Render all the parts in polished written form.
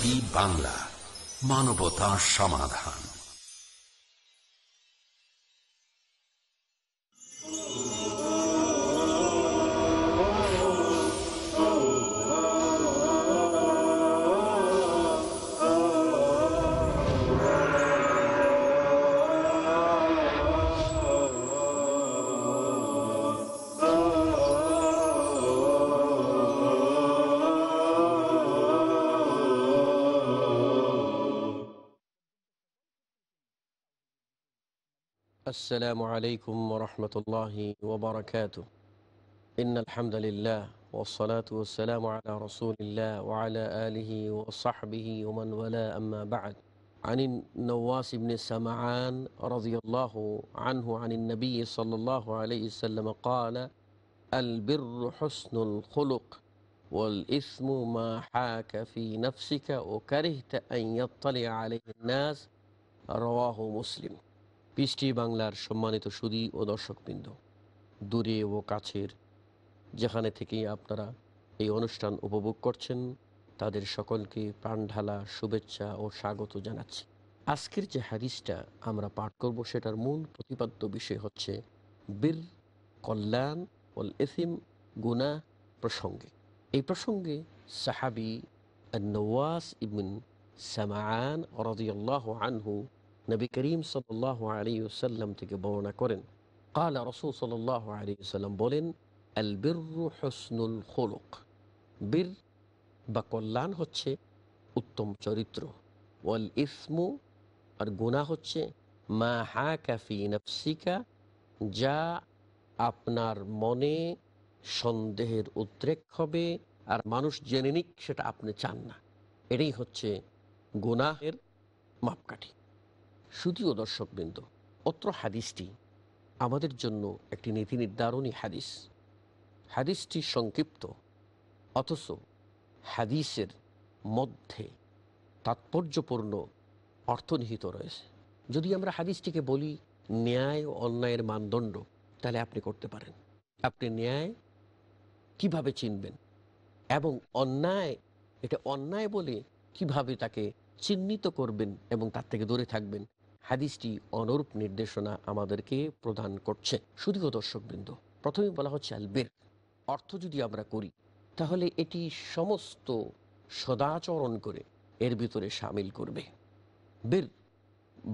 TV Bangla, মানবতার সমাধান। السلام عليكم ورحمة الله وبركاته. إن الحمد لله والصلاة والسلام على رسول الله وعلى آله وصحبه ومن والاه، أما بعد. عن النواس بن سمعان رضي الله عنه عن النبي صلى الله عليه وسلم قال: البر حسن الخلق والإثم ما حاك في نفسك وكرهت أن يطلع عليه الناس. رواه مسلم. PST বাংলার সম্মানিত সুধী ও দর্শকবৃন্দ, দূরে ও কাছের যেখানে থেকেই আপনারা এই অনুষ্ঠান উপভোগ করছেন, তাদের সকলকে প্রাণঢালা শুভেচ্ছা ও স্বাগত জানাচ্ছি। আজকের যে হাদিসটা আমরা পাঠ করব সেটার মূল প্রতিপাদ্য বিষয় হচ্ছে বীর, কল্যাণ, ওয়াল ইসম, গুনাহ প্রসঙ্গে। এই প্রসঙ্গে সাহাবী আন-নওয়াস ইবন সামাআন রাদিয়াল্লাহু আনহু নবী করিম সাল্লাল্লাহু আলাইহি ওয়াসাল্লাম থেকে বর্ণনা করেন, ক্বালা রাসূল সাল্লাল্লাহু আলাইহি ওয়াসাল্লাম বলেন, আল বিররু হুসনুল খুলুক। বীর বা কল্যাণ হচ্ছে উত্তম চরিত্র, ওয়াল ইসমু আর গুনাহ হচ্ছে মা হাকা ফি নাফসিকা, যা আপনার মনে সন্দেহের উদ্রেক হবে আর মানুষ জেনে নিক সেটা আপনি চান না। এটাই হচ্ছে গুনাহের মাপকাঠি। শুধুও দর্শকবৃন্দ, অত্র হাদিসটি আমাদের জন্য একটি নীতি নির্ধারণী হাদিস। হাদিসটি সংক্ষিপ্ত, অথচ হাদিসের মধ্যে তাৎপর্যপূর্ণ অর্থনিহিত রয়েছে। যদি আমরা হাদিসটিকে বলি ন্যায় ও অন্যায়ের মানদণ্ড, তাহলে আপনি করতে পারেন। আপনি ন্যায় কিভাবে চিনবেন এবং অন্যায়, এটা অন্যায় বলে কিভাবে তাকে চিহ্নিত করবেন এবং তার থেকে দূরে থাকবেন, হাদিসটি অনুরূপ নির্দেশনা আমাদেরকে প্রদান করছে। শুধুও দর্শকবৃন্দ, প্রথমে বলা হচ্ছে আল বীর। অর্থ যদি আমরা করি তাহলে এটি সমস্ত সদাচরণ করে এর ভিতরে সামিল করবে। বীর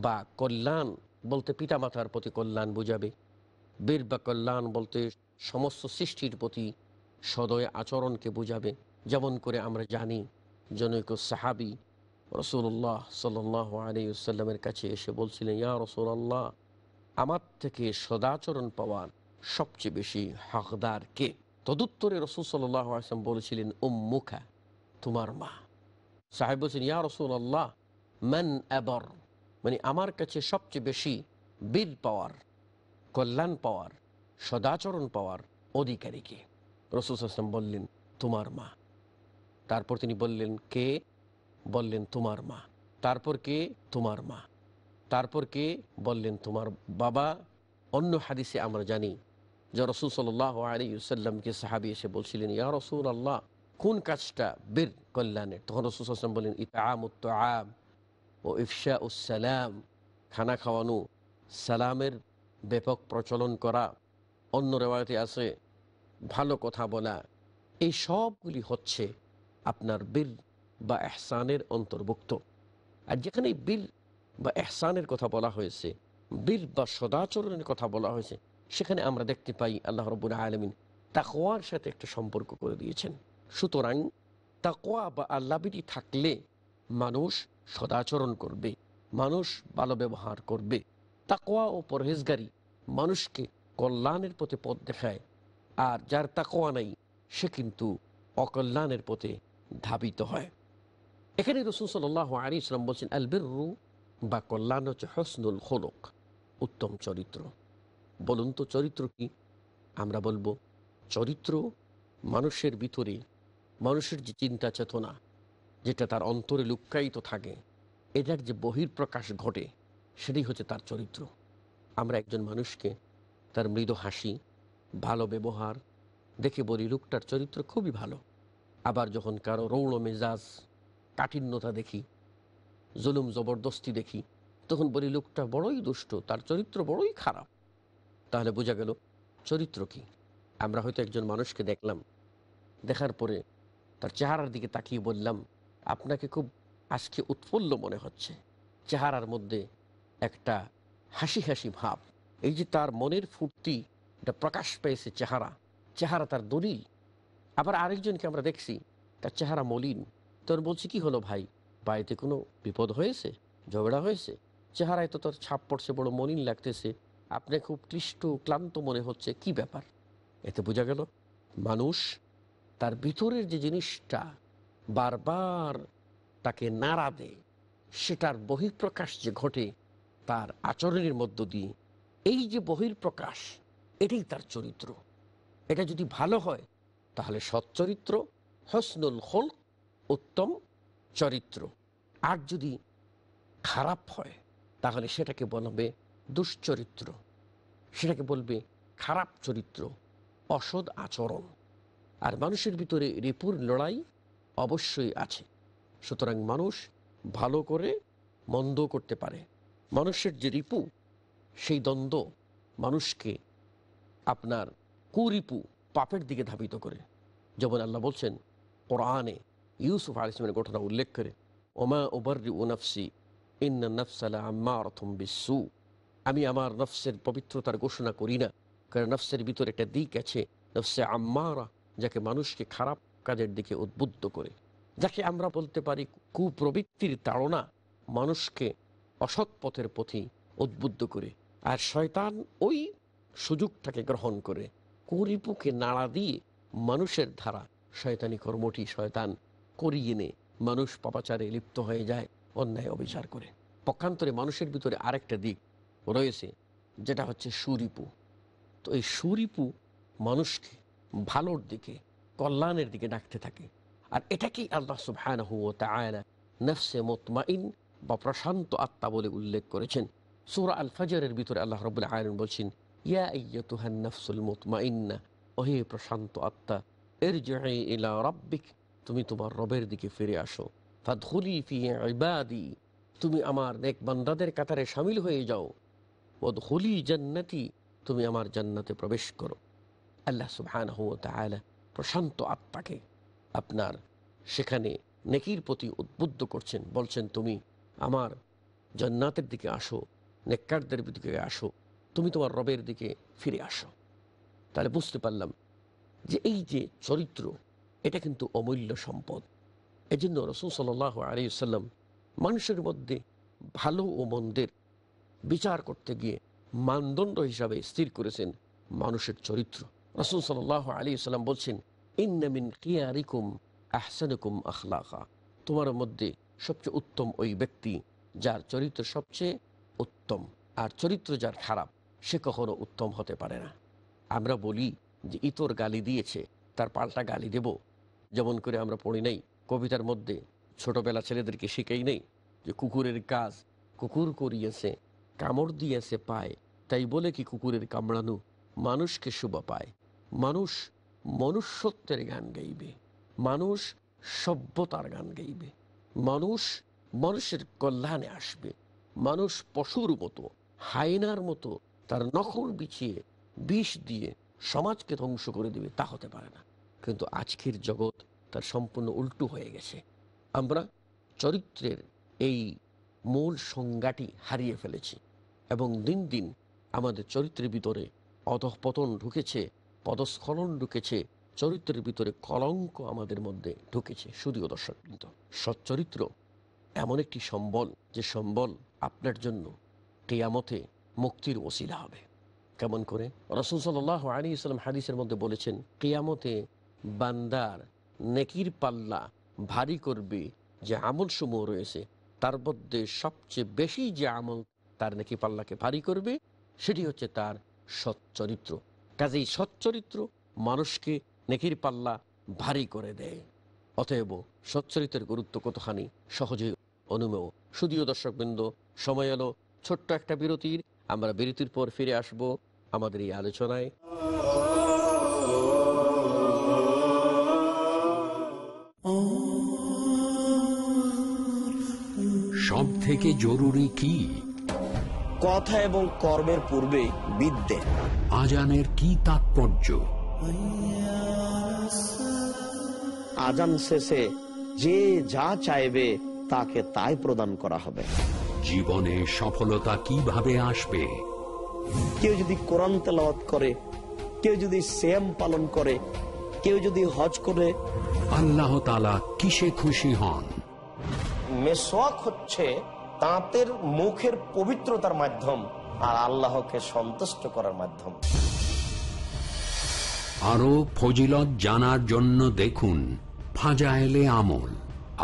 বা কল্যাণ বলতে পিতামাতার প্রতি কল্যাণ বোঝাবে। বীর বা কল্যাণ বলতে সমস্ত সৃষ্টির প্রতি সদয় আচরণকে বোঝাবে। যেমন করে আমরা জানি, জনৈক সাহাবী রাসূলুল্লাহ সাল্লাল্লাহু আলাইহি ওয়াসাল্লামের কাছে এসে বলছিলেন, ইয়া রাসূলুল্লাহ, আমার থেকে সদাচরণ পাওয়ার সবচেয়ে বেশি হকদার কে? তদুত্তরে রাসূল সাল্লাল্লাহু আলাইহি ওয়াসাল্লাম বলেছিলেন, উম্মুকা, তোমার মা। সাহেব বলছেন, ইয়া রাসূলুল্লাহ, মান আবার, মানে আমার কাছে সবচেয়ে বেশি বীর পাওয়ার, কল্যাণ পাওয়ার, সদাচরণ পাওয়ার অধিকারী কে? রাসূল সাল্লাল্লাহু আলাইহি ওয়াসাল্লাম বললেন, তোমার মা। তারপর তিনি বললেন, কে? বললেন, তোমার মা। তারপর কে? তোমার মা। তারপর কে? বললেন, তোমার বাবা। অন্য হাদিসে আমরা জানি যে রাসূল সাল্লাল্লাহু আলাইহি ওয়াসাল্লামকে সাহাবী এসে বলছিলেন, ইয়া রাসূলুল্লাহ, কোন কাজটা বীর, কল্যাণের? তখন রাসূল সাল্লাল্লাহু আলাইহি ওয়াসাল্লাম বললেন, ইতআমুত তুআম ও ইফশাউস সালাম, খানা খাওয়ানো, সালামের ব্যাপক প্রচলন করা, অন্য রিওয়ায়াতে আছে ভালো কথা বলা। এই সবগুলি হচ্ছে আপনার বীর বা ইহসানের অন্তর্ভুক্ত। আর যেখানে বীর বা ইহসানের কথা বলা হয়েছে, বীর বা সদাচরণের কথা বলা হয়েছে, সেখানে আমরা দেখতে পাই আল্লাহ রাব্বুল আলামিন তাকওয়ার সাথে একটা সম্পর্ক করে দিয়েছেন। সুতরাং তাকওয়া বা আল্লাহভীতি থাকলে মানুষ সদাচরণ করবে, মানুষ ভালো ব্যবহার করবে। তাকওয়া ও পরহেজগারি মানুষকে কল্যাণের পথে পথ দেখায়, আর যার তাকওয়া নাই সে কিন্তু অকল্যাণের পথে ধাবিত হয়। এখানে রাসূল সাল্লাল্লাহু আলাইহি ওয়াসাল্লাম বলছেন, আল বিররু বা কল্যাণ হচ্ছে হুসনুল খুলুক, উত্তম চরিত্র। বলুন তো চরিত্র কি? আমরা বলবো চরিত্র মানুষের ভিতরে, মানুষের যে চিন্তা চেতনা, যেটা তার অন্তরে লুক্কায়িত থাকে, এটার যে বহির্প্রকাশ ঘটে, সেটাই হচ্ছে তার চরিত্র। আমরা একজন মানুষকে তার মৃদু হাসি, ভালো ব্যবহার দেখে বলি লোকটার চরিত্র খুবই ভালো। আবার যখন কারো রৌড় মেজাজ, কাঠিন্যতা দেখি, জুলুম জবরদস্তি দেখি, তখন বলি লোকটা বড়ই দুষ্ট, তার চরিত্র বড়ই খারাপ। তাহলে বোঝা গেল চরিত্র কি। আমরা হয়তো একজন মানুষকে দেখলাম, দেখার পরে তার চেহারার দিকে তাকিয়ে বললাম, আপনাকে খুব আজকে উৎফুল্ল মনে হচ্ছে, চেহারার মধ্যে একটা হাসি হাসি ভাব, এই যে তার মনের ফুর্তি, এটা প্রকাশ পেয়েছে চেহারা তার দলিল। আবার আরেকজনকে আমরা দেখছি তার চেহারা মলিন, তখন বলছি কি হলো ভাই, বাড়িতে কোনো বিপদ হয়েছে, ঝগড়া হয়েছে, চেহারায় তো তোর ছাপ পড়ছে, বড় মলিন লাগতেছে, আপনি খুব ক্লিষ্ট ক্লান্ত মনে হচ্ছে, কি ব্যাপার। এতে বোঝা গেল মানুষ তার ভিতরের যে জিনিসটা বারবার তাকে নাড়া দেয়, সেটার বহিঃপ্রকাশ যে ঘটে তার আচরণের মধ্য দিয়ে, এই যে বহিঃপ্রকাশ, এটাই তার চরিত্র। এটা যদি ভালো হয় তাহলে সচ্চরিত্র, হসনুল খলক, উত্তম চরিত্র। আর যদি খারাপ হয় তাহলে সেটাকে বলবে দুশ্চরিত্র, সেটাকে বলবে খারাপ চরিত্র, অসৎ আচরণ। আর মানুষের ভিতরে রিপুর লড়াই অবশ্যই আছে। সুতরাং মানুষ ভালো করে মন্দ করতে পারে। মানুষের যে রিপু, সেই দ্বন্দ্ব মানুষকে আপনার কুরিপু পাপের দিকে ধাবিত করে। যেমন আল্লাহ বলছেন কোরআনে ইউসুফ আলাইহিস সালামের ঘটনা উল্লেখ করে, ওমা উবাররিউ নাফসি ইন্না নাফসা লাআম্মারাতুম বিসসু, আমি আমার নফসের পবিত্রতার ঘোষণা করি না, কারণ নফসের ভিতরে একটা দিক আছে, নফসে আম্মারা, যাকে মানুষকে খারাপ কাজের দিকে উদ্বুদ্ধ করে, যাকে আমরা বলতে পারি কুপ্রবৃত্তির তাড়না মানুষকে অসৎ পথের পথে উদ্বুদ্ধ করে। আর শয়তান ওই সুযোগটাকে গ্রহণ করে কুরিপুকে নাড়া দিয়ে মানুষের ধারা শয়তানি কর্মটি শয়তান করিয়ে নে মানুষ পাপাচারে লিপ্ত হয়ে যায়, অন্যায় অবিচার করে। পক্ষান্তরে মানুষের ভিতরে আরেকটা দিক রয়েছে, যেটা হচ্ছে সুরিপু। তো এই সুরিপু মানুষকে ভালোর দিকে, কল্যাণের দিকে ডাকতে থাকে। আর এটাকেই আল্লাহ সুবহানাহু ওয়া তাআলা নফসে মুতমাইন বা প্রশান্ত আত্মা বলে উল্লেখ করেছেন। সূরা আল ফজরের ভিতরে আল্লাহ রাব্বুল আলামিন বলছেন, ইয়া আইয়াতুহান নাফসুল মুতমাইন্না, ওহে প্রশান্ত আত্মা, ইরজিই ইলা রাব্বিক, তুমি তোমার রবের দিকে ফিরে আসো, ফাদখুলি ফি ইবাদি, তুমি আমার নেক বান্দাদের কাতারে শামিল হয়ে যাও, ওয়াদখুলি জান্নাতি, তুমি আমার জান্নাতে প্রবেশ করো। আল্লাহ সুবহানাহু ওয়া তাআলা প্রশান্ত আত্মাকে আপনার সেখানে নেকির প্রতি উদ্বুদ্ধ করছেন, বলছেন তুমি আমার জান্নাতের দিকে আসো, নেককারদের দিকে আসো, তুমি তোমার রবের দিকে ফিরে আসো। তাহলে বুঝতে পারলাম যে এই যে চরিত্র, এটা কিন্তু অমূল্য সম্পদ। এজন্য রাসূল সাল্লাল্লাহু আলাইহি ওয়াসাল্লাম মানুষের মধ্যে ভালো ও মন্দের বিচার করতে গিয়ে মানদণ্ড হিসাবে স্থির করেছেন মানুষের চরিত্র। রাসূল সাল্লাল্লাহু আলাইহি ওয়াসাল্লাম বলছেন, ইন্না মিন খিয়ারিকুম আহসানুকুম আখলাকা, তোমার মধ্যে সবচেয়ে উত্তম ওই ব্যক্তি যার চরিত্র সবচেয়ে উত্তম, আর চরিত্র যার খারাপ সে কখনো উত্তম হতে পারে না। আমরা বলি যে ইতর গালি দিয়েছে তার পাল্টা গালি দেব, যেমন করে আমরা পড়ি নাই কবিতার মধ্যে, ছোটবেলা ছেলেদেরকে শিখেই নেই যে কুকুরের কাজ কুকুর করিয়েছে, কামড় দিয়েছে পায়, তাই বলে কি কুকুরের কামড়ানো মানুষকে শুভা পায়। মানুষ মনুষ্যত্বের গান গাইবে, মানুষ সভ্যতার গান গাইবে, মানুষ মানুষের কল্যাণে আসবে। মানুষ পশুর মতো, হায়নার মতো তার নখর বিছিয়ে বিষ দিয়ে সমাজকে ধ্বংস করে দেবে, তা হতে পারে না। কিন্তু আজকের জগৎ তার সম্পূর্ণ উল্টো হয়ে গেছে। আমরা চরিত্রের এই মূল সংজ্ঞাটি হারিয়ে ফেলেছি এবং দিন দিন আমাদের চরিত্রের ভিতরে অধঃপতন ঢুকেছে, পদস্খলন ঢুকেছে, চরিত্রের ভিতরে কলঙ্ক আমাদের মধ্যে ঢুকেছে। শুধুও দর্শকবৃন্দ, সচ্চরিত্র এমন একটি সম্বল, যে সম্বল আপনার জন্য কিয়ামতে মুক্তির ওসিলা হবে। কেমন করে? রাসূল সাল্লাল্লাহু আলাইহি ওয়াসাল্লাম হাদিসের মধ্যে বলেছেন, কিয়ামতে বান্দার নেকির পাল্লা ভারী করবে যে আমল সমূহ রয়েছে, তার মধ্যে সবচেয়ে বেশি যে আমল তার নেকি পাল্লাকে ভারী করবে সেটি হচ্ছে তার সচ্চরিত্র। কাজেই সচ্চরিত্র মানুষকে নেকির পাল্লা ভারী করে দেয়। অতএব সচ্চরিত্রের গুরুত্ব কতখানি সহজে অনুমেয়। শুধুও দর্শকবৃন্দ, সময় এলো ছোট্ট একটা বিরতির। আমরা বিরতির পর ফিরে আসব আমাদের এই আলোচনায়। সব থেকে জরুরি কি? কথা এবং কর্মের পূর্বে বিদ্যে। আজানের কি তাৎপর্য? আজান শেষে যে যা চাইবে তাকে তাই প্রদান করা হবে। জীবনে সফলতা কিভাবে আসবে? কেউ যদি কোরআন তেলাওয়াত করে, কেউ যদি সিয়াম পালন করে, কেউ যদি হজ করে, আল্লাহ তাআলা কিসে খুশি হন? মেসওয়াক হচ্ছে দাঁতের মুখের পবিত্রতার মাধ্যম, আর আল্লাহকে সন্তুষ্ট করার মাধ্যম। আরো ফজিলত জানার জন্য দেখুন ফাজায়েলে আমল,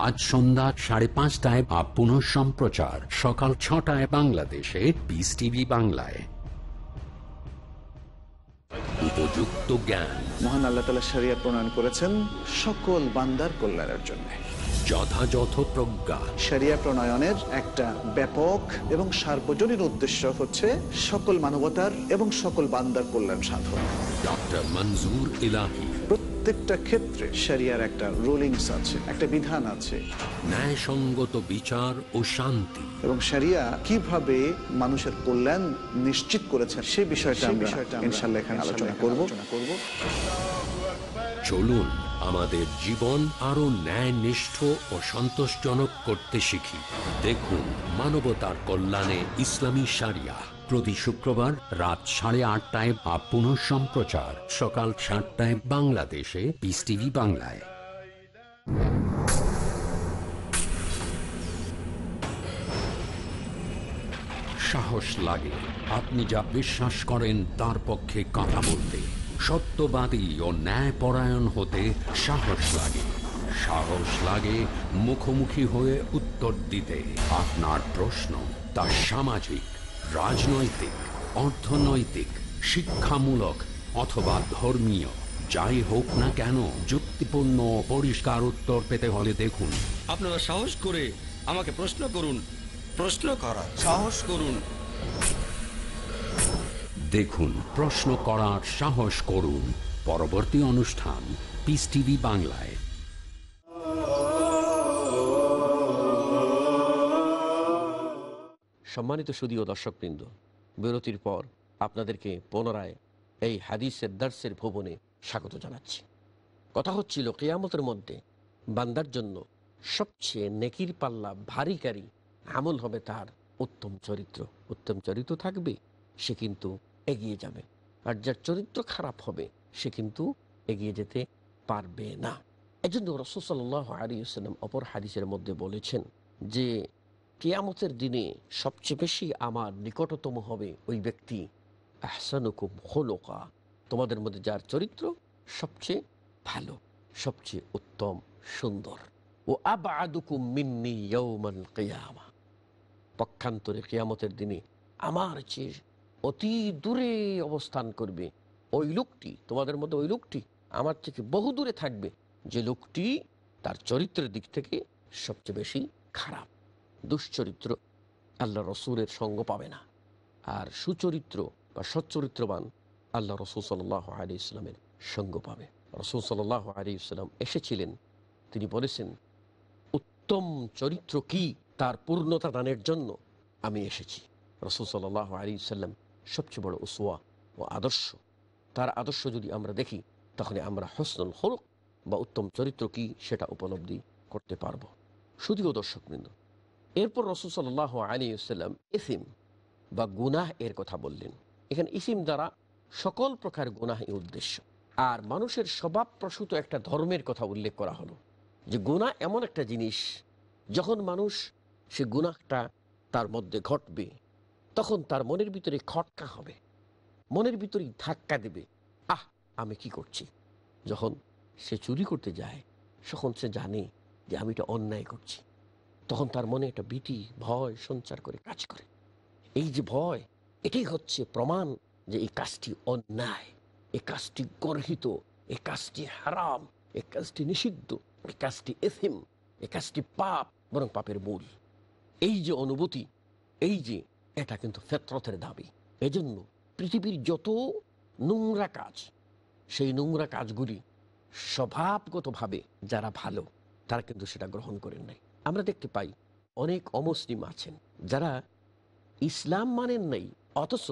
আজ সন্ধ্যা 5:30 বা পুনঃ সম্প্রচার সকাল 6টায় বাংলাদেশে পিস টিভি বাংলায়। উপযুক্ত জ্ঞান, মহান আল্লাহ তাআলা শরিয়া প্রণয়ন করেছেন সকল বান্দার কল্যাণের জন্য। যথাযথ প্রজ্ঞা, শরিয়া প্রণয়নের একটা ব্যাপক এবং সার্বজনীন উদ্দেশ্য হচ্ছে সকল মানবতার এবং সকল বান্দার কল্যাণ সাধন। ডক্টর মনজুর ইলাহি। প্রত্যেকটা ক্ষেত্রে শরিয়ার একটা রুলিংস আছে, একটা বিধান আছে, ন্যায়সঙ্গত বিচার ও শান্তি। এবং শরিয়া কিভাবে মানুষের কল্যাণ নিশ্চিত করেছে সে বিষয়টা আমরা ইনশাআল্লাহ এখানে আলোচনা করব। চলুন আমাদের জীবন আরো ন্যায়নিষ্ঠ ও সন্তোষজনক করতে শিখি। দেখুন মানবতার কল্যাণে ইসলামী শরিয়া, প্রতি শুক্রবার রাত 8:30 বা পুনঃ সম্প্রচার সকাল 7টায় বাংলাদেশে পিস টিভি বাংলায়। সাহস লাগে আপনি যা বিশ্বাস করেন তার পক্ষে কথা বলতে, সত্যবাদী ও ন্যায়পরায়ণ হতে সাহস লাগে। সাহস লাগে মুখোমুখি হয়ে উত্তর দিতে আপনার প্রশ্ন, তা সামাজিক, রাজনৈতিক, অর্থনৈতিক, শিক্ষামূলক অথবা ধর্মীয়, যাই হোক না কেন যুক্তিপূর্ণ পরিষ্কার উত্তর পেতে হলে দেখুন। আপনারা সাহস করে আমাকে প্রশ্ন করুন, প্রশ্ন করার সাহস করুন। দেখুন প্রশ্ন করার সাহস করুন পরবর্তী অনুষ্ঠান পিস টিভি বাংলায়। সম্মানিত সুধী ও দর্শকবৃন্দ, বিরতির পর আপনাদেরকে পুনরায় এই হাদিসের দার্সের ভবনে স্বাগত জানাচ্ছি। কথা হচ্ছিল কিয়ামতের মধ্যে বান্দার জন্য সবচেয়ে নেকির পাল্লা ভারীকারী আমল হবে তার উত্তম চরিত্র। উত্তম চরিত্র থাকবে সে কিন্তু এগিয়ে যাবে, আর যার চরিত্র খারাপ হবে সে কিন্তু এগিয়ে যেতে পারবে না। এজন্য রাসূল সাল্লাল্লাহু আলাইহি ওয়াসাল্লাম অপর হাদিসের মধ্যে বলেছেন যে কিয়ামতের দিনে সবচেয়ে বেশি আমার নিকটতম হবে ওই ব্যক্তি আহসানুকুম খুলুকা, তোমাদের মধ্যে যার চরিত্র সবচেয়ে ভালো, সবচেয়ে উত্তম, সুন্দর। ও আবআদুকুম মিন্নী ইয়াউমাল কিয়ামা, পক্ষান্তরে কিয়ামতের দিনে আমার চেয়ে অতি দূরে অবস্থান করবে ওই লোকটি, তোমাদের মধ্যে ওই লোকটি আমার থেকে বহু দূরে থাকবে যে লোকটি তার চরিত্রের দিক থেকে সবচেয়ে বেশি খারাপ, দুশ্চরিত্র, আল্লাহ রসুলের সঙ্গ পাবে না। আর সুচরিত্র বা সচ্চরিত্রবান আল্লাহ রসুল সাল্লাল্লাহু আলাইহি ওয়াসাল্লামের সঙ্গ পাবে। রসুল সাল্লাল্লাহু আলাইহি ওয়াসাল্লাম এসেছিলেন, তিনি বলেছেন উত্তম চরিত্র কি তার পূর্ণতা দানের জন্য আমি এসেছি। রসুল সাল্লাল্লাহু আলাইহি ওয়াসাল্লাম সবচেয়ে বড় উসওয়া ও আদর্শ। তার আদর্শ যদি আমরা দেখি তখন আমরা হুসনুল খুলুক বা উত্তম চরিত্র কি সেটা উপলব্ধি করতে পারব। শুধুও দর্শকবৃন্দ, এরপর রাসূল সাল্লাল্লাহু আলাইহি ওয়াসাল্লাম ইসিম বা গুনাহ এর কথা বললেন। এখানে ইসিম দ্বারা সকল প্রকার গুনাহ এর উদ্দেশ্য। আর মানুষের স্বভাবপ্রসূত একটা ধর্মের কথা উল্লেখ করা হলো যে গুনাহ এমন একটা জিনিস, যখন মানুষ সে গুনাহটা তার মধ্যে ঘটবে তখন তার মনের ভিতরে খটকা হবে, মনের ভিতরে ধাক্কা দেবে, আহ আমি কি করছি। যখন সে চুরি করতে যায় তখন সে জানে যে আমি এটা অন্যায় করছি, তখন তার মনে একটা ভীতি ভয় সঞ্চার করে কাজ করে। এই যে ভয়, এটাই হচ্ছে প্রমাণ যে এই কাজটি অন্যায়, এই কাজটি গর্হিত, এই কাজটি হারাম, এই কাজটি নিষিদ্ধ, এই কাজটি ইসম, এই কাজটি পাপ, বরং পাপের মূল। এই যে অনুভূতি, এই যে এটা কিন্তু ফিতরতের দাবি। এজন্য পৃথিবীর যত নোংরা কাজ, সেই নোংরা কাজগুলি স্বভাবগতভাবে যারা ভালো তারা কিন্তু সেটা গ্রহণ করেন নাই। আমরা দেখতে পাই অনেক অমুসলিম আছেন যারা ইসলাম মানেন নাই, অথচ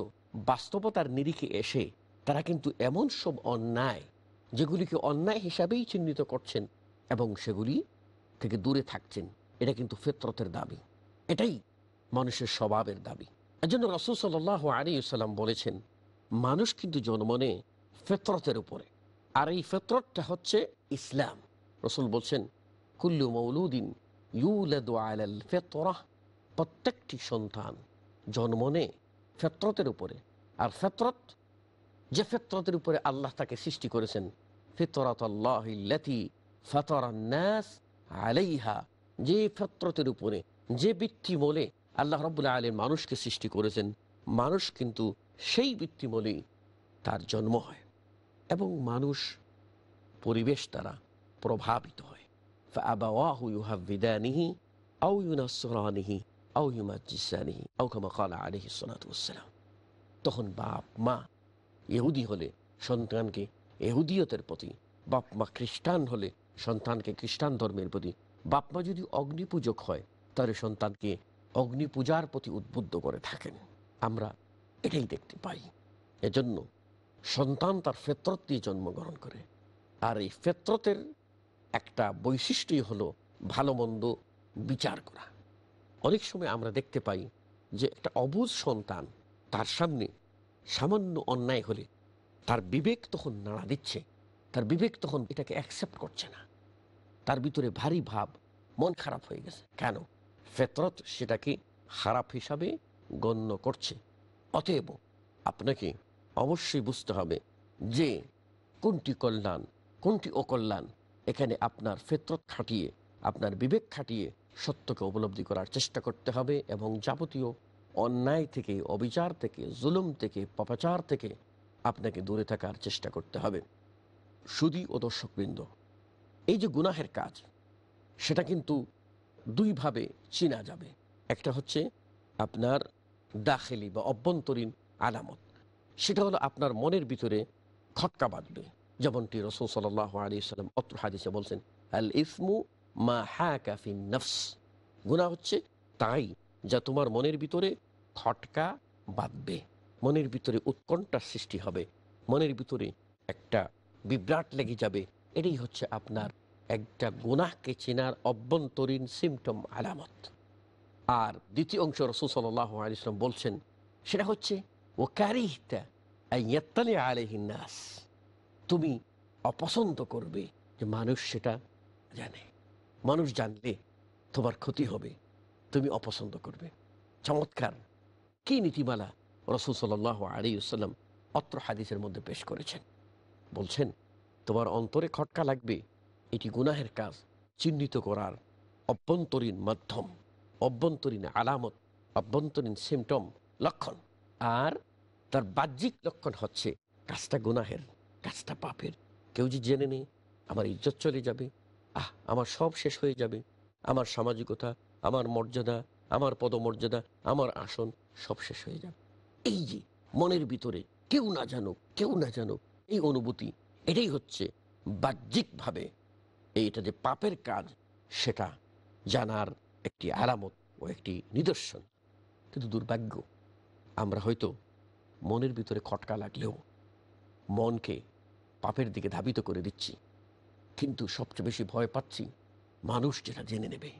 বাস্তবতার নিরিখে এসে তারা কিন্তু এমন সব অন্যায় যেগুলিকে অন্যায় হিসাবেই চিহ্নিত করছেন এবং সেগুলি থেকে দূরে থাকছেন। এটা কিন্তু ফিতরতের দাবি, এটাই মানুষের স্বভাবের দাবি। এজন্য রাসূল সাল্লাল্লাহু আলাইহি ওয়াসাল্লাম বলেছেন, মানুষ কিন্তু জন্ম নেয় ফিতরতের উপরে, আর এই ফিতরতটা হচ্ছে ইসলাম। রাসূল বলছেন, কুল্লু মাউলুদিন ইউলাদু আলাল ফিতরাহ, প্রত্যেকটি সন্তান জন্ম নেয় ফিতরতের উপরে। আর ফিতরত, যে ফিতরতের উপরে আল্লাহ তাকে সৃষ্টি করেছেন, ফিতরাতাল্লাহিল্লাতী ফাতারান নাস আলাইহা, যে ফিতরতের উপরে, যে ভিত্তিমূলে আল্লাহ রাব্বুল আলামিন মানুষকে সৃষ্টি করেছেন, মানুষ কিন্তু সেই ভিত্তিমূলেই তার জন্ম হয় এবং মানুষ পরিবেশ দ্বারা প্রভাবিত হয়। ফাআবাওয়াহু ইউহাব্বিদানিহি আও ইউনাসসিরানিহি আও ইউমাজ্জিসানিহি আও কামা ক্বালা আলাইহিস সালাতু ওয়াসসালাম। তখন বাপ মা ইহুদি হলে সন্তানকে ইহুদিয়তের প্রতি, বাপ মা খ্রিস্টান হলে সন্তানকে খ্রিস্টান ধর্মের প্রতি, বাপ মা যদি অগ্নিপূজক হয় তাহলে সন্তানকে অগ্নি পূজার প্রতি উদ্বুদ্ধ করে থাকেন। আমরা এটাই দেখতে পাই। এজন্য সন্তান তার ফিতরত দিয়ে জন্মগ্রহণ করে, আর এই ফিতরতের একটা বৈশিষ্ট্যই হলো ভালো মন্দ বিচার করা। অনেক সময় আমরা দেখতে পাই যে একটা অবুঝ সন্তান, তার সামনে সামান্য অন্যায় হলে তার বিবেক তখন নাড়া দিচ্ছে, তার বিবেক তখন এটাকে অ্যাকসেপ্ট করছে না, তার ভিতরে ভারী ভাব, মন খারাপ হয়ে গেছে। কেন? ফিতরত সেটাকে খারাপ হিসাবে গণ্য করছে। অতএব আপনাকে অবশ্যই বুঝতে হবে যে কোনটি কল্যাণ কোনটি অকল্যাণ। এখানে আপনার ফিতরত খাটিয়ে, আপনার বিবেক খাটিয়ে সত্যকে উপলব্ধি করার চেষ্টা করতে হবে এবং যাবতীয় অন্যায় থেকে, অবিচার থেকে, জুলুম থেকে, পাপাচার থেকে আপনাকে দূরে থাকার চেষ্টা করতে হবে। সুধী ও দর্শকবৃন্দ, এই যে গুনাহের কাজ, সেটা কিন্তু দুইভাবে চিনা যাবে। একটা হচ্ছে আপনার দাখিলি বা অভ্যন্তরীণ আলামত, সেটা হলো আপনার মনের ভিতরে খটকা বাঁধবে, যেমনটি রাসূল সাল্লাল্লাহু আলাইহি ওয়াসাল্লাম অত্র হাদিসে বলছেন, আল ইসমু মা হাকা ফিন নফস, গুনাহ হচ্ছে তাই যা তোমার মনের ভিতরে খটকা বাঁধবে, মনের ভিতরে উৎকণ্ঠার সৃষ্টি হবে, মনের ভিতরে একটা বিভ্রাট লেগে যাবে। এটাই হচ্ছে আপনার একটা গুনাহকে চেনার অভ্যন্তরীণ সিমটম, আলামত। আর দ্বিতীয় অংশ রাসূল সাল্লাল্লাহু আলাইহি ওয়াসাল্লাম বলছেন, সেটা হচ্ছে ও কারিহতা আন ইয়াত্তালি আলাইহিন নাস, তুমি অপছন্দ করবে যে মানুষ সেটা জানে, মানুষ জানলে তোমার ক্ষতি হবে, তুমি অপছন্দ করবে। চমৎকার কি নীতিমালা রাসূল সাল্লাল্লাহু আলাইহি ওয়াসাল্লাম অত্র হাদিসের মধ্যে পেশ করেছেন। বলছেন, তোমার অন্তরে খটকা লাগবে, এটি গুনাহের কাজ চিহ্নিত করার অভ্যন্তরীণ মাধ্যম, অভ্যন্তরীণ আলামত, অভ্যন্তরীণ সিমটম, লক্ষণ। আর তার বাহ্যিক লক্ষণ হচ্ছে কাজটা গুনাহের, কাজটা পাপের। কেউ যে জেনে নেই, আমার ইজ্জত চলে যাবে, আমার সব শেষ হয়ে যাবে, আমার সামাজিকতা, আমার মর্যাদা, আমার পদমর্যাদা, আমার আসন সব শেষ হয়ে যাবে। এই যে মনের ভিতরে কেউ না জানুক, কেউ না জানুক, এই অনুভূতি, এটাই হচ্ছে বাহ্যিকভাবে এইটা যে পাপের কাজ, সেটা জানার একটি আলামত ও একটি নিদর্শন। কিন্তু দুর্ভাগ্য, আমরা হয়তো মনের ভিতরে খটকা লাগলেও মনকে পাপের দিকে ধাবিত করে দিচ্ছি, কিন্তু সবচেয়ে বেশি ভয় পাচ্ছি মানুষ যেটা জেনে নেবে।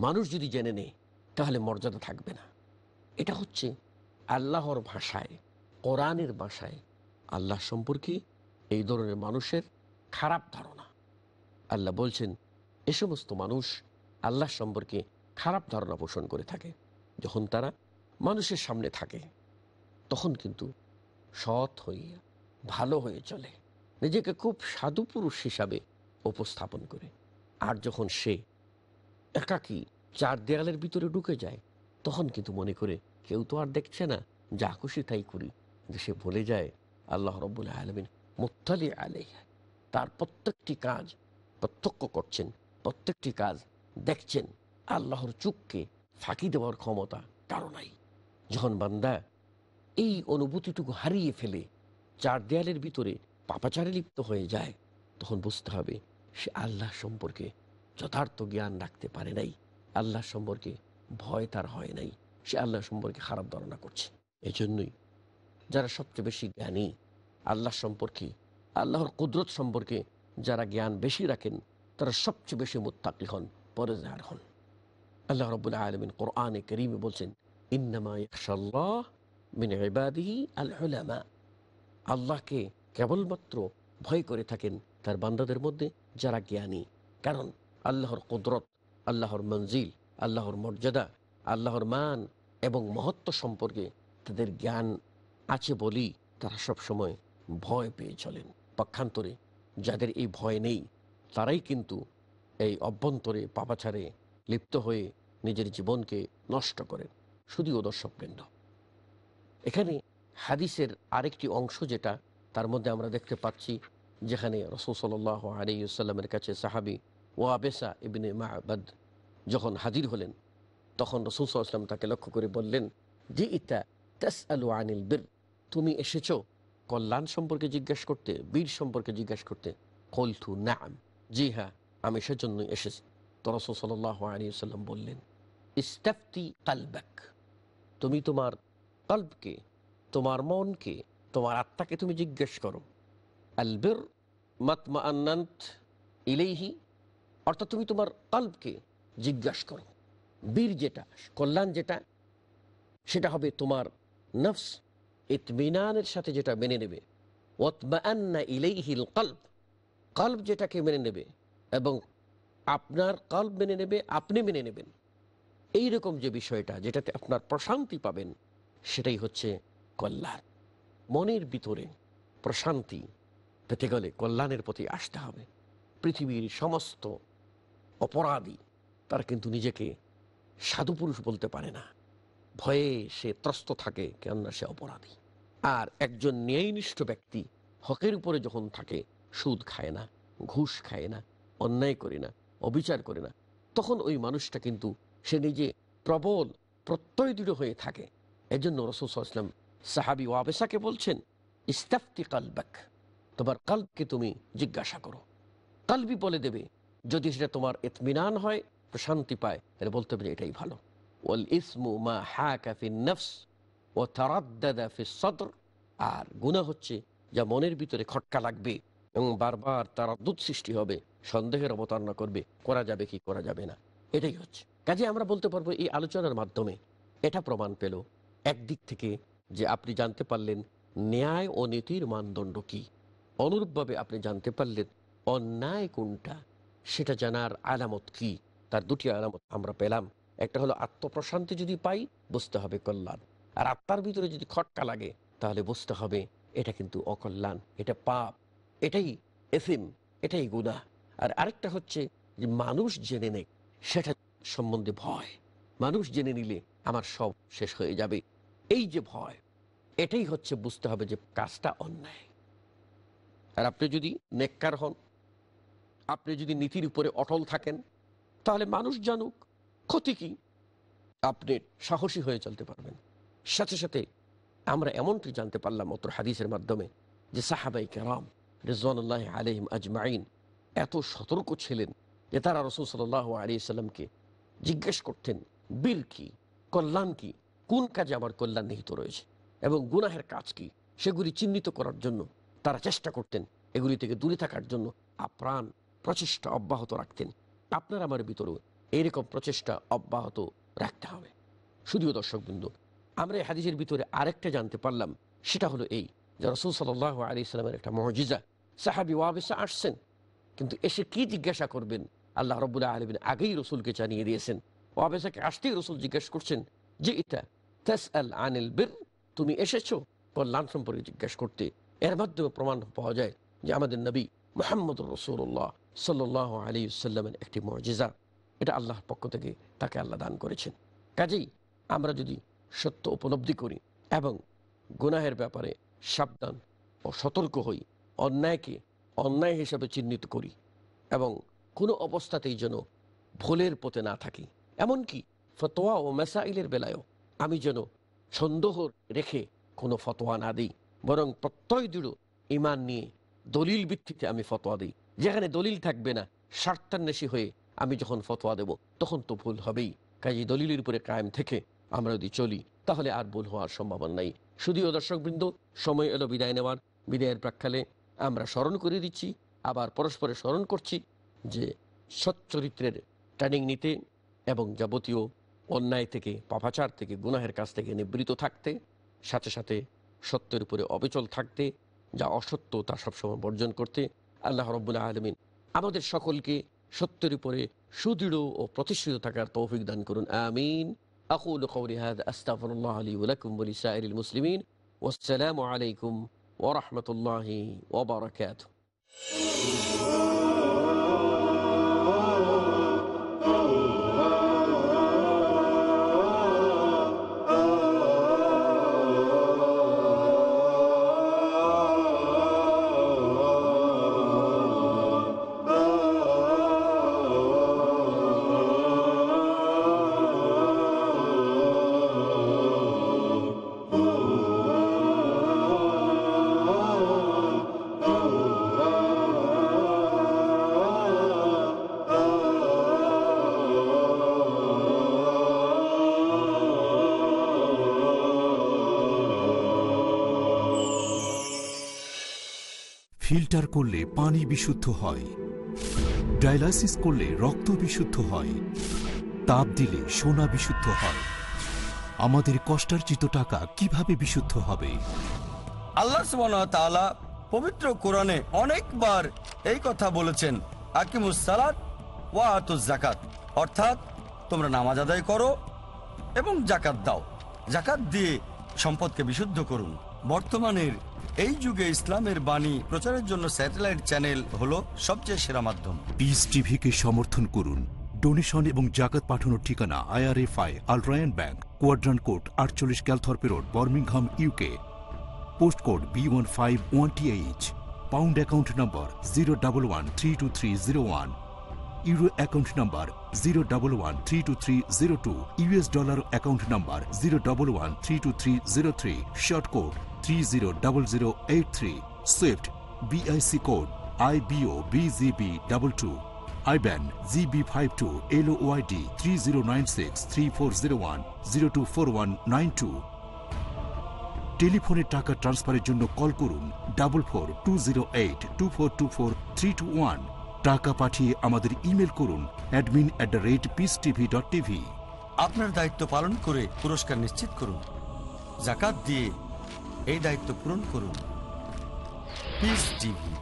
মানুষ যদি জেনে নেয় তাহলে মর্যাদা থাকবে না। এটা হচ্ছে আল্লাহর ভাষায়, কোরআনের ভাষায় আল্লাহ সম্পর্কে এই ধরনের মানুষের খারাপ ধারণা। আল্লাহ বলছেন, এ সমস্ত মানুষ আল্লাহ সম্পর্কে খারাপ ধারণা পোষণ করে থাকে। যখন তারা মানুষের সামনে থাকে তখন কিন্তু সৎ হয়ে, ভালো হয়ে চলে, নিজেকে খুব সাধু পুরুষ হিসাবে উপস্থাপন করে। আর যখন সে একাকী চার দেয়ালের ভিতরে ঢুকে যায়, তখন কিন্তু মনে করে কেউ তো আর দেখছে না, যা খুশি তাই করি। যে সে ভুলে যায় আল্লাহ রাব্বুল আলামিন মুত্তালি আলাইহি, তার প্রত্যেকটি কাজ প্রত্যক্ষ করছেন, প্রত্যেকটি কাজ দেখছেন। আল্লাহর চোখকে ফাঁকি দেওয়ার ক্ষমতা কারো নাই। যখন বান্দা এই অনুভূতিটুকু হারিয়ে ফেলে, চার দেয়ালের ভিতরে পাপাচারে লিপ্ত হয়ে যায়, তখন বুঝতে হবে সে আল্লাহ সম্পর্কে যথার্থ জ্ঞান রাখতে পারে নাই, আল্লাহ সম্পর্কে ভয় তার হয় নাই, সে আল্লাহ সম্পর্কে খারাপ ধারণা করছে। এই জন্যই যারা সবচেয়ে বেশি জ্ঞানী আল্লাহ সম্পর্কে, আল্লাহর কুদরত সম্পর্কে যারা জ্ঞান বেশি রাখেন, তারা সবচেয়ে বেশি মুত্তাকি হন, পরহেজগার হন। আল্লাহ রাব্বুল আলামিন কোরআনে কারীমে বলছেন, ইন্নামা ইয়াখশাল্লাহ মিন ইবাদিহি আল উলামা। আল্লাহকে কেবলমাত্র ভয় করে থাকেন তার বান্দাদের মধ্যে যারা জ্ঞানী। কারণ আল্লাহর কুদরত, আল্লাহর মঞ্জিল, আল্লাহর মর্যাদা, আল্লাহর মান এবং মহত্ব সম্পর্কে তাদের জ্ঞান আছে বলেই তারা সবসময় ভয় পেয়ে চলেন। পক্ষান্তরে যাদের এই ভয় নেই, তারাই কিন্তু এই অভ্যন্তরে পাপাচারে লিপ্ত হয়ে নিজের জীবনকে নষ্ট করেন। শুধুও দর্শকবৃন্দ, এখানে হাদিসের আরেকটি অংশ যেটা তার মধ্যে আমরা দেখতে পাচ্ছি, যেখানে রাসূল সাল্লাল্লাহু আলাইহি ওয়াসাল্লামের কাছে সাহাবী ওয়াবেসা ইবনে মা'বাদ যখন হাজির হলেন, তখন রাসূল সাল্লাল্লাহু আলাইহি ওয়াসাল্লাম তাকে লক্ষ্য করে বললেন, জিইতা তাসআলু আনিল বির, তুমি এসেছো কল্যাণ সম্পর্কে জিজ্ঞেস করতে, বীর সম্পর্কে জিজ্ঞেস করতে। কলতু নাম, জি হ্যাঁ, আমি সেজন্য এসেছি। তো রাসূল সাল্লাল্লাহু আলাইহি ওয়াসাল্লাম বললেন, ইস্তাফতি কালবাক, তুমি তোমার কলবকে, তোমার মনকে, তোমার আত্মাকে তুমি জিজ্ঞেস করো। আল বির মাতমাআন্নাত ইলাইহি, অর্থাৎ তুমি তোমার কলবকে জিজ্ঞাসা করো। বীর যেটা, কল্যাণ যেটা, সেটা হবে তোমার নফস ইতমিনানের সাথে যেটা মেনে নেবে। ওয়াতমাআন্না ইলাইহিল কলব, কলব যেটাকে মেনে নেবে এবং আপনার কলব মেনে নেবে, আপনি মেনে নেবেন, এইরকম যে বিষয়টা যেটাতে আপনার প্রশান্তি পাবেন, সেটাই হচ্ছে কল্যাণ। মনের ভিতরে প্রশান্তি পেতে গেলে কল্যাণের প্রতি আসতে হবে। পৃথিবীর সমস্ত অপরাধী তারা কিন্তু নিজেকে সাধুপুরুষ বলতে পারে না, ভয়ে সে ত্রস্ত থাকে, কেননা সে অপরাধী। আর একজন ন্যায়নিষ্ঠ ব্যক্তি হকের উপরে যখন থাকে, সুদ খায় না, ঘুষ খায় না, অন্যায় করে না, অবিচার করে না, তখন ওই মানুষটা কিন্তু সে নিজে প্রবল প্রত্যয় দৃঢ় হয়ে থাকে। এজন্য রাসূল সাল্লাল্লাহু আলাইহি ওয়াসাল্লাম সাহাবী ওয়াবেসাকে বলছেন, ইস্তাফতি কালবাক, তোমার কলবকে তুমি জিজ্ঞাসা করো। কলবই বলে দেবে, যদি সেটা তোমার ইতমিনান হয়, প্রশান্তি পায়, তাহলে বলতে হবে এটাই ভালো। ওয়াল ইসমু মা হাকা ফিন নফস ওয়া তারাদ্দাদা ফিস সদর, আর গুনাহ হচ্ছে যা মনের ভিতরে খটকা লাগবে এবং বারবার তারাদ্দুদ সৃষ্টি হবে, সন্দেহের অবতারণা করবে, করা যাবে কি করা যাবে না, এটাই হচ্ছে। কাজে আমরা বলতে পারবো এই আলোচনার মাধ্যমে এটা প্রমাণ পেল একদিক থেকে যে আপনি জানতে পারলেন ন্যায় ও নীতির মানদণ্ড কি, অনুরূপভাবে আপনি জানতে পারলেন অন্যায় কোনটা, সেটা জানার আলামত কি। তার দুটি আলামত আমরা পেলাম। একটা হলো আত্মপ্রশান্তি যদি পাই, বুঝতে হবে কল্যাণ, আর আত্মার ভিতরে যদি খটকা লাগে, তাহলে বুঝতে হবে এটা কিন্তু অকল্যাণ, এটা পাপ, এটাই এসিম, এটাই গুনাহ। আর আরেকটা হচ্ছে যে মানুষ জেনে নেয়, সেটা সম্বন্ধে ভয়। মানুষ জেনে নিলে আমার সব শেষ হয়ে যাবে, এই যে ভয়, এটাই হচ্ছে বুঝতে হবে যে কাজটা অন্যায়। আর আপনি যদি নেককার হন, আপনি যদি নীতির উপরে অটল থাকেন, তাহলে মানুষ জানুক, ক্ষতি কি, আপনি সাহসী হয়ে চলতে পারবেন। সাথে সাথে আমরা এমনটি জানতে পারলাম অত্র হাদিসের মাধ্যমে যে সাহাবায়ে কেরাম রিজওয়ানুল্লাহি আলাইহিম আজমাইন এত সতর্ক ছিলেন যে তারা রাসূল সাল্লাল্লাহু আলাইহি সাল্লামকে জিজ্ঞেস করতেন, বীর কি, কল্যাণ কি, কোন কাজে আমার কল্যাণ নিহিত রয়েছে এবং গুনাহের কাজ কি, সেগুলি চিহ্নিত করার জন্য তারা চেষ্টা করতেন, এগুলি থেকে দূরে থাকার জন্য আপ্রাণ প্রচেষ্টা অব্যাহত রাখতেন। আপনার আমার ভিতরেও এইরকম প্রচেষ্টা অব্যাহত রাখতে হবে। শুধুও দর্শকবৃন্দ, আমরা এই হাদিসের ভিতরে আরেকটা জানতে পারলাম, সেটা হলো এই যে রাসূল সাল্লাল্লাহু আলাইহি সাল্লামের একটা মুজিজা। সাহাবী ওয়াবেসা আসছেন, কিন্তু এসে কি জিজ্ঞাসা করবেন আল্লাহ রাব্বুল আলামিন আগেই রসুলকে জানিয়ে দিয়েছেন। ওয়াবেসাকে আসতেই রসুল জিজ্ঞাসা করছেন যে ইতা তাসআল আনিল বির, তুমি এসেছো কল্যাণ সম্পর্কে জিজ্ঞাসা করতে। এর মাধ্যমে প্রমাণ পাওয়া যায় যে আমাদের নবী মুহাম্মদুর রাসূলুল্লাহ সাল্লাল্লাহু আলাইহি ওয়াসাল্লামের একটি মুজিজা, এটা আল্লাহর পক্ষ থেকে তাকে আল্লাহ দান করেছেন। কাজেই আমরা যদি সত্য উপলব্ধি করি এবং গুনাহের ব্যাপারে সাবধান ও সতর্ক হই, অন্যায়কে অন্যায় হিসাবে চিহ্নিত করি এবং কোনো অবস্থাতেই যেন ভুলের পথে না থাকি, এমনকি ফতোয়া ও মাসাইলের বেলায়ও আমি যেন সন্দেহ রেখে কোনো ফতোয়া না দিই, বরং প্রত্যয় দৃঢ় ঈমান নিয়ে দলিল ভিত্তিতে আমি ফতোয়া দিই। যেখানে দলিল থাকবে না, স্বার্থান্বেষী হয়ে আমি যখন ফতোয়া দেব, তখন তো ভুল হবেই, কাজে দলিলের উপরে কায়েম থেকে আমরা যদি চলি তাহলে আর ভুল হওয়ার সম্ভাবনা নাই। শুধুও দর্শকবৃন্দ, সময় এলো বিদায় নেওয়ার। বিদায়ের প্রাক্কালে আমরা স্মরণ করে দিচ্ছি, আবার পরস্পরে স্মরণ করছি যে সচ্চরিত্রের ট্রেনিং নিতে এবং যাবতীয় অন্যায় থেকে, পাপাচার থেকে, গুনাহের কাছ থেকে নিবৃত থাকতে, সাথে সাথে সত্যের উপরে অবিচল থাকতে, যা অসত্য তা সবসময় বর্জন করতে। আল্লাহ রাব্বুল আলামিন আমাদের সকলকে সত্যের উপরে সুদৃঢ় ও প্রতিষ্ঠিত থাকার তৌফিক দান করুন, আমিন। আকুলু কওলি হাযা আস্তাগফিরুল্লাহ লি ওয়া লাকুম ওয়া লিসাইরিল মুসলিমিন। ওয়াসসালামু আলাইকুম ওয়া রাহমাতুল্লাহি ওয়া বারাকাতুহু। ফিল্টার করলে পানি বিশুদ্ধ হয়, ডায়ালাইসিস করলে রক্ত বিশুদ্ধ হয়, তাপ দিলে সোনা বিশুদ্ধ হয়। আমাদের কষ্টার্জিত টাকা কিভাবে বিশুদ্ধ হবে? আল্লাহ সুবহানাহু ওয়া তাআলা পবিত্র কোরআনে অনেকবার এই কথা বলেছেন, আকিমুস সালাত ওয়া আতুজ যাকাত, অর্থাৎ তোমরা নামাজ আদায় করো এবং যাকাত দাও। যাকাত দিয়ে সম্পদকে বিশুদ্ধ করুন। বর্তমানের এই যুগে ইসলামের বাণী প্রচারের জন্য স্যাটেলাইট চ্যানেল হলো সবচেয়ে সেরা মাধ্যম। পিস টিভিকে সমর্থন করুন। ডোনেশন এবং জাকাত পাঠানোর ঠিকানা IRFI আল Ryan bank, quadrant code 48 Calthorpe road, Birmingham, UK। Post code B151TH। Pound account number 011-32301। Euro account number 011-32302। US dollar account number 011-32303। Short code 300083। Swift BIC code IBOBZB22। IBAN GB52LOYD 30963401 024192। টেলিফোনে টাকা ট্রান্সফারের জন্য call করুন 442082424321। টাকা পাঠিয়ে আমাদের email করুন admin@peacetv.tv। আপনার দায়িত্ব পালন করে পুরস্কার নিশ্চিত করুন। যাকাত দিয়ে এই দায়িত্ব পূরণ করুন। Piece TV.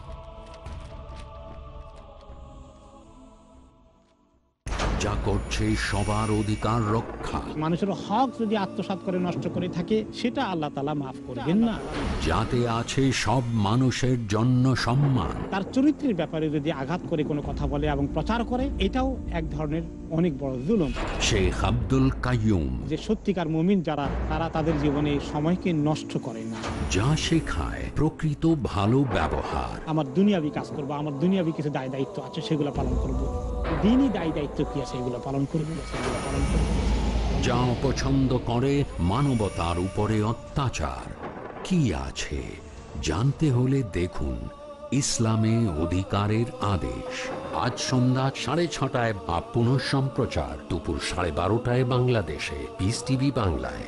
যা করছে সবার অধিকার রক্ষা, মানুষের হক যদি আত্মসাৎ করে নষ্ট করে থাকে সেটা আল্লাহ তাআলা মাফ করবেন না। যাতে আছে সব মানুষের জন্য সম্মান। তার চরিত্রের ব্যাপারে যদি আঘাত করে কোনো কথা বলে এবং প্রচার করে, এটাও এক ধরনের অনেক বড় জুলুম। শেখ আব্দুল কাইয়ুম। যে সত্যিকার মুমিন যারা, তারা তাদের জীবনে সময়কে নষ্ট করে না। যা শেখায় প্রকৃত ভালো ব্যবহার। আমার দুনিয়াবি কাজ করবো, আমার দুনিয়াবি কিছু দায় দায়িত্ব আছে, সেগুলো পালন করব। দিনই দায় দায়িত্ব কি আছে, এগুলো পালন করবো, সেগুলো পালন করবো। যা অপছন্দ করে মানবতার উপরে অত্যাচার কি আছে জানতে হলে দেখুন ইসলামে অধিকারের আদেশ। আজ সন্ধ্যা 6:30 বা পুনঃ সম্প্রচার দুপুর 12:30 বাংলাদেশে পিস টিভি বাংলায়।